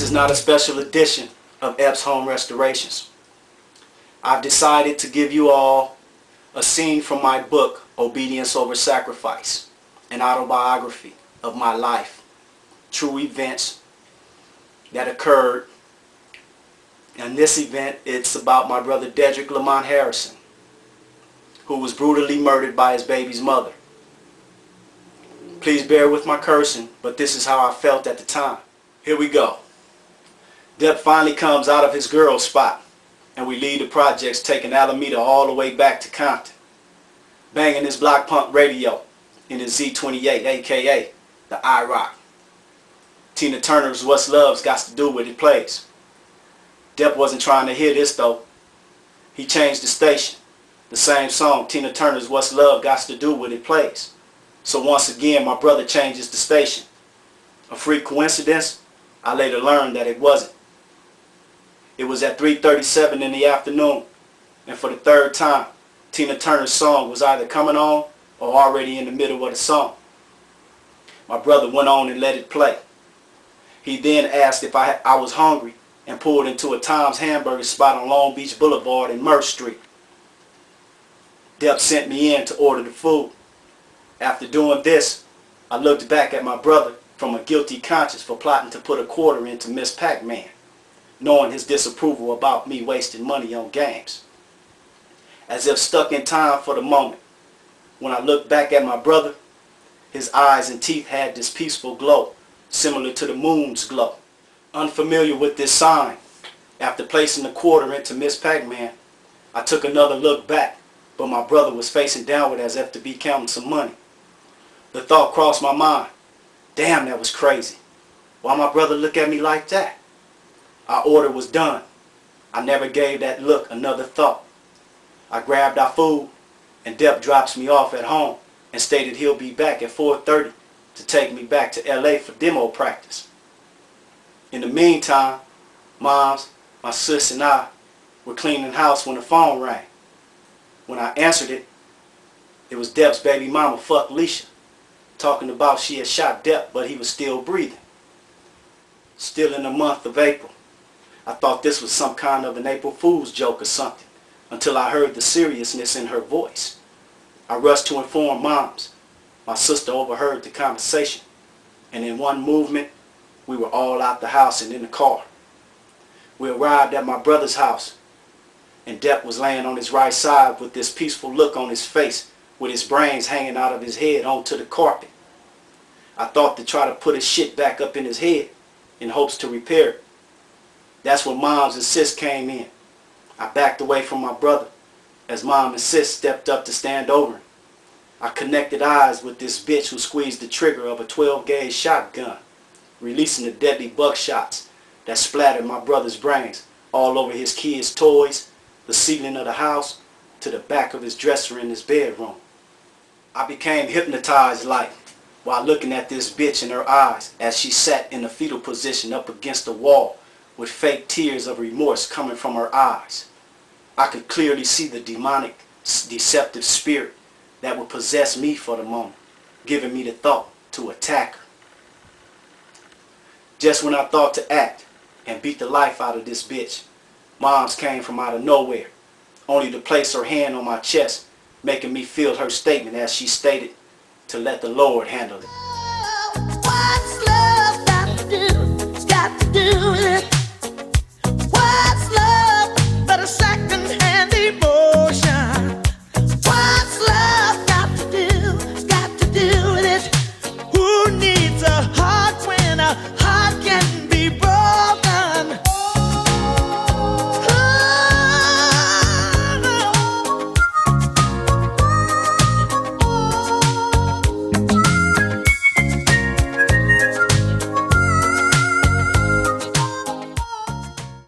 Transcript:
is not a special edition of Epps Home Restorations. I've decided to give you all a scene from my book, Obedience Over Sacrifice, an autobiography of my life, true events that occurred. And this event, it's about my brother Dedrick Lamont Harrison, who was brutally murdered by his baby's mother. Please bear with my cursing, but this is how I felt at the time. Here we go. DEP finally comes out of his girl spot, and we leave the projects taking Alameda all the way back to Compton, banging his block punk radio in his Z28, aka the IROC. Tina Turner's What's Love's Got to Do What It Plays. DEP wasn't trying to hear this though. He changed the station. The same song, Tina Turner's What's Love Got to Do What It Plays. So once again, my brother changes the station. A freak coincidence? I later learned that it wasn't. It was at 3:37 in the afternoon, and for the third time, Tina Turner's song was either coming on or already in the middle of the song. My brother went on and let it play. He then asked if I was hungry and pulled into a Tom's hamburger spot on Long Beach Boulevard and Murph Street. DEP sent me in to order the food. After doing this, I looked back at my brother from a guilty conscience for plotting to put a quarter into Miss Pac-Man, knowing his disapproval about me wasting money on games. As if stuck in time for the moment, when I looked back at my brother, his eyes and teeth had this peaceful glow, similar to the moon's glow. Unfamiliar with this sign, after placing the quarter into Miss Pac-Man, I took another look back, but my brother was facing downward as if to be counting some money. The thought crossed my mind, damn, that was crazy. Why my brother look at me like that? Our order was done. I never gave that look another thought. I grabbed our food, and DEP drops me off at home and stated he'll be back at 4:30 to take me back to LA for demo practice. In the meantime, Moms, my sis and I were cleaning house when the phone rang. When I answered it, it was DEP's baby mama, fuck Leisha, talking about she had shot DEP but he was still breathing. Still in the month of April. I thought this was some kind of an April Fool's joke or something, until I heard the seriousness in her voice. I rushed to inform Moms. My sister overheard the conversation, and in one movement, we were all out the house and in the car. We arrived at my brother's house, and DEP was laying on his right side with this peaceful look on his face, with his brains hanging out of his head onto the carpet. I thought to try to put his shit back up in his head in hopes to repair it. That's when Moms and Sis came in. I backed away from my brother as Mom and Sis stepped up to stand over him. I connected eyes with this bitch who squeezed the trigger of a 12-gauge shotgun, releasing the deadly buckshots that splattered my brother's brains all over his kids' toys, the ceiling of the house, to the back of his dresser in his bedroom. I became hypnotized like, while looking at this bitch in her eyes as she sat in a fetal position up against the wall with fake tears of remorse coming from her eyes. I could clearly see the demonic, deceptive spirit that would possess me for the moment, giving me the thought to attack her. Just when I thought to act and beat the life out of this bitch, Moms came from out of nowhere, only to place her hand on my chest, making me feel her statement as she stated, to let the Lord handle it. What's love got to do? It's got to do with